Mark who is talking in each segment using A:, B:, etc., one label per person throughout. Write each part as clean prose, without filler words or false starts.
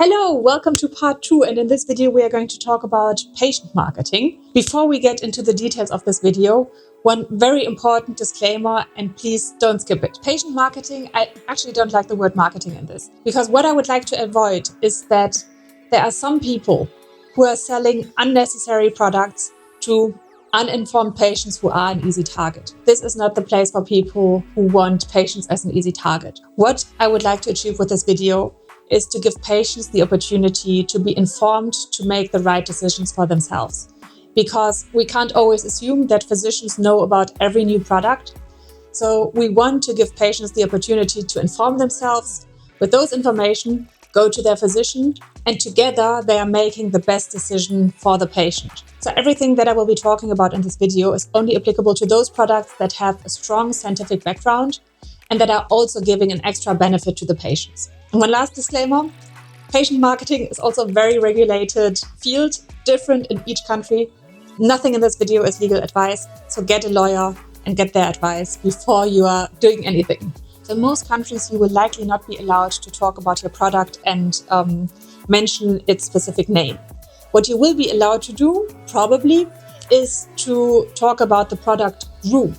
A: Hello, welcome to part 2, and in this video we are going to talk about patient marketing. Before we get into the details of this video, one very important disclaimer, and please don't skip it. Patient marketing, I actually don't like the word marketing in this, because what I would like to avoid is that there are some people who are selling unnecessary products to uninformed patients who are an easy target. This is not the place for people who want patients as an easy target. What I would like to achieve with this video is to give patients the opportunity to be informed to make the right decisions for themselves. Because we can't always assume that physicians know about every new product. So we want to give patients the opportunity to inform themselves. With those information, go to their physician, and together they are making the best decision for the patient. So everything that I will be talking about in this video is only applicable to those products that have a strong scientific background and that are also giving an extra benefit to the patients. And one last disclaimer, patient marketing is also a very regulated field, different in each country. Nothing in this video is legal advice, so get a lawyer and get their advice before you are doing anything. So in most countries, you will likely not be allowed to talk about your product and mention its specific name. What you will be allowed to do, probably, is to talk about the product group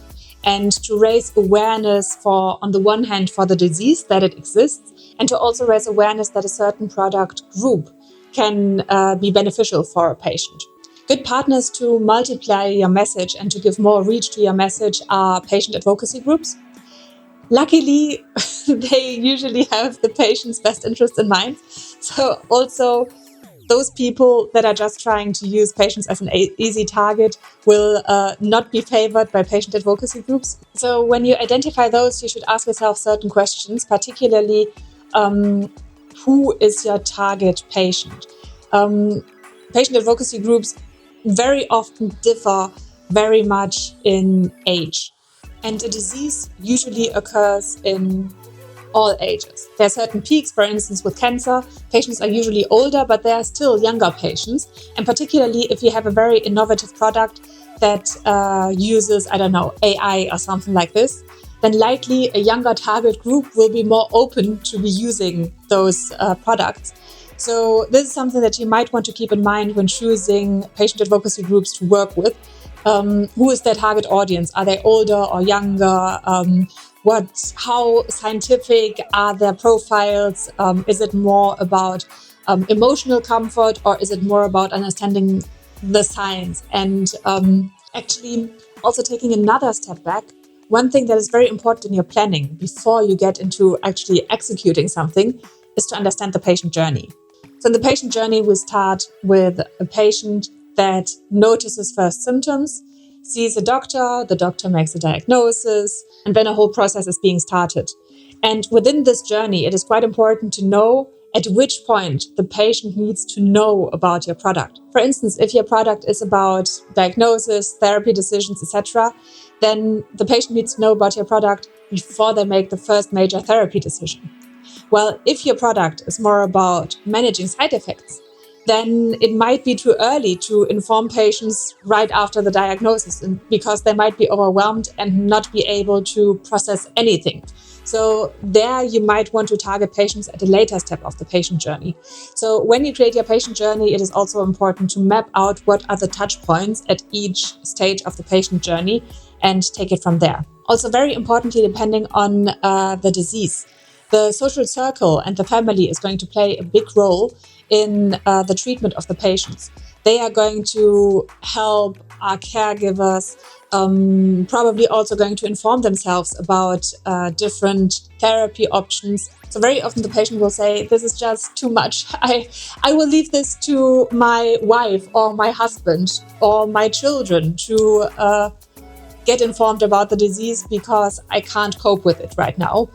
A: and to raise awareness for, on the one hand, for the disease that it exists, and to also raise awareness that a certain product group can be beneficial for a patient. Good partners to multiply your message and to give more reach to your message are patient advocacy groups. Luckily, they usually have the patient's best interest in mind. So also, those people that are just trying to use patients as an easy target will not be favored by patient advocacy groups. So when you identify those, you should ask yourself certain questions, particularly who is your target patient? Patient advocacy groups very often differ very much in age. And a disease usually occurs in all ages. There are certain peaks, for instance, with cancer, patients are usually older, but there are still younger patients. And particularly if you have a very innovative product that uses, AI or something like this, then likely a younger target group will be more open to be using those products. So this is something that you might want to keep in mind when choosing patient advocacy groups to work with. Who is their target audience? Are they older or younger? How scientific are their profiles? Is it more about emotional comfort, or is it more about understanding the science? And actually also taking another step back, one thing that is very important in your planning before you get into actually executing something is to understand the patient journey. So in the patient journey, we start with a patient that notices first symptoms, sees a doctor, the doctor makes a diagnosis, and then a whole process is being started. And within this journey, it is quite important to know at which point the patient needs to know about your product. For instance, if your product is about diagnosis, therapy decisions, etc., then the patient needs to know about your product before they make the first major therapy decision. Well, if your product is more about managing side effects, then it might be too early to inform patients right after the diagnosis, because they might be overwhelmed and not be able to process anything. So there you might want to target patients at a later step of the patient journey. So when you create your patient journey, it is also important to map out what are the touch points at each stage of the patient journey and take it from there. Also, very importantly, depending on the disease, the social circle and the family is going to play a big role in the treatment of the patients. They are going to help our caregivers, probably also going to inform themselves about different therapy options. So very often the patient will say, this is just too much. I will leave this to my wife or my husband or my children to get informed about the disease because I can't cope with it right now.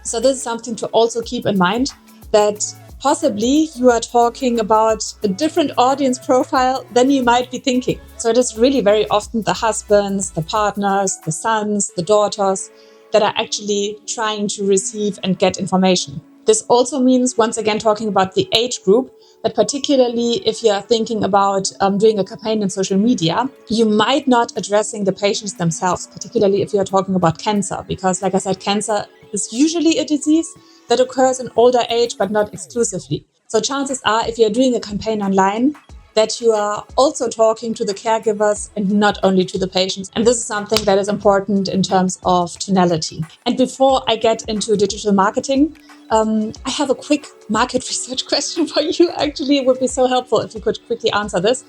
A: So this is something to also keep in mind, that possibly you are talking about a different audience profile than you might be thinking. So it is really very often the husbands, the partners, the sons, the daughters that are actually trying to receive and get information. This also means, once again, talking about the age group, but particularly if you are thinking about doing a campaign in social media, you might not addressing the patients themselves, particularly if you are talking about cancer, because like I said, cancer is usually a disease that occurs in older age, but not exclusively. So chances are, if you're doing a campaign online, that you are also talking to the caregivers and not only to the patients. And this is something that is important in terms of tonality. And before I get into digital marketing, I have a quick market research question for you. Actually, it would be so helpful if you could quickly answer this.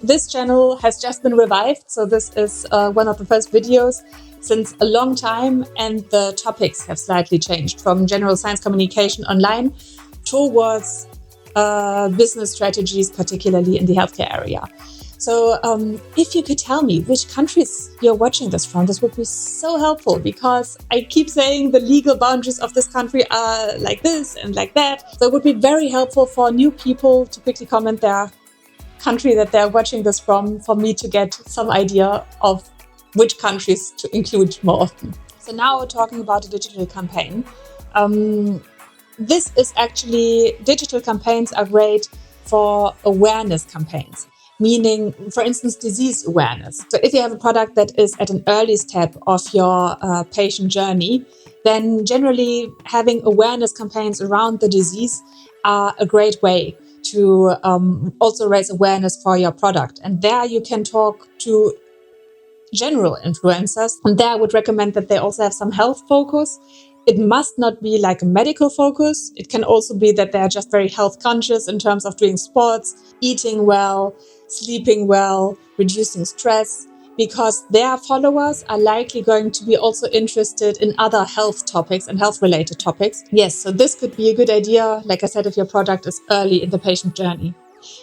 A: This channel has just been revived, so this is one of the first videos since a long time, and the topics have slightly changed from general science communication online towards business strategies, particularly in the healthcare area. So if you could tell me which countries you're watching this from, this would be so helpful, because I keep saying the legal boundaries of this country are like this and like that. So it would be very helpful for new people to quickly comment their country that they're watching this from, for me to get some idea of which countries to include more often. So now we're talking about a digital campaign. This is actually, digital campaigns are great for awareness campaigns, meaning, for instance, disease awareness. So if you have a product that is at an early step of your patient journey, then generally having awareness campaigns around the disease are a great way to also raise awareness for your product. And there you can talk to general influencers. And there I would recommend that they also have some health focus. It must not be like a medical focus. It can also be that they're just very health conscious in terms of doing sports, eating well, sleeping well, reducing stress, because their followers are likely going to be also interested in other health topics and health related topics. Yes, so this could be a good idea, like I said, if your product is early in the patient journey.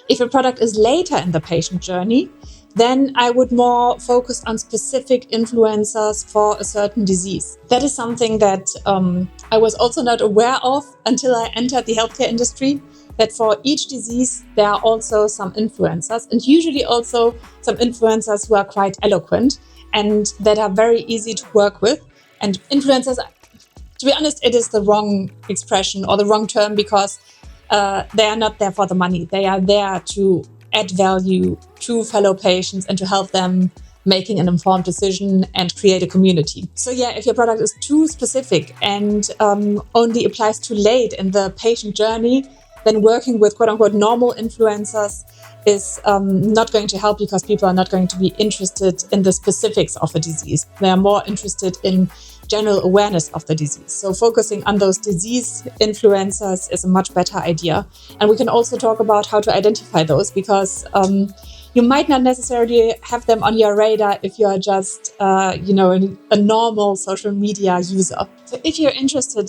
A: If your product is later in the patient journey, then I would more focus on specific influencers for a certain disease. That is something that I was also not aware of until I entered the healthcare industry, that for each disease, there are also some influencers, and usually also some influencers who are quite eloquent and that are very easy to work with. And influencers, to be honest, it is the wrong expression or the wrong term, because they are not there for the money. They are there to add value to fellow patients and to help them making an informed decision and create a community. So yeah, if your product is too specific and only applies too late in the patient journey, then working with quote-unquote normal influencers is not going to help, because people are not going to be interested in the specifics of a disease. They are more interested in general awareness of the disease. So focusing on those disease influencers is a much better idea. And we can also talk about how to identify those, because you might not necessarily have them on your radar if you are just a normal social media user. So if you're interested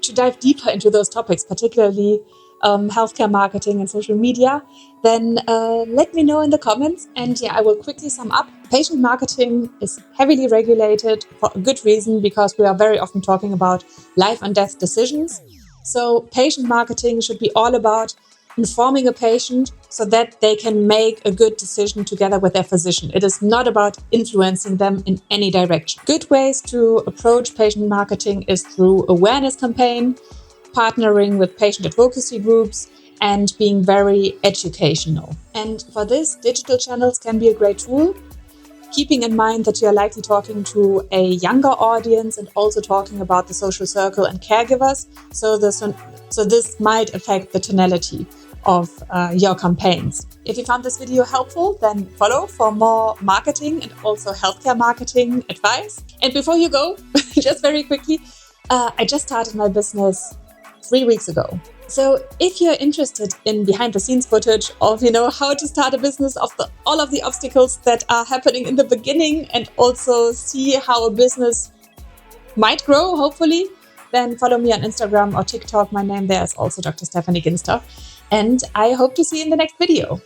A: to dive deeper into those topics, particularly healthcare marketing and social media, then let me know in the comments. And yeah, I will quickly sum up. Patient marketing is heavily regulated for a good reason, because we are very often talking about life and death decisions. So patient marketing should be all about informing a patient so that they can make a good decision together with their physician. It is not about influencing them in any direction. Good ways to approach patient marketing is through awareness campaign, partnering with patient advocacy groups, and being very educational. And for this, digital channels can be a great tool, keeping in mind that you're likely talking to a younger audience and also talking about the social circle and caregivers. So this might affect the tonality of your campaigns. If you found this video helpful, then follow for more marketing and also healthcare marketing advice. And before you go, just very quickly, I just started my business 3 weeks ago. So if you're interested in behind the scenes footage of, how to start a business, of all of the obstacles that are happening in the beginning, and also see how a business might grow, hopefully, then follow me on Instagram or TikTok. My name there is also Dr. Stephanie Ginster. And I hope to see you in the next video.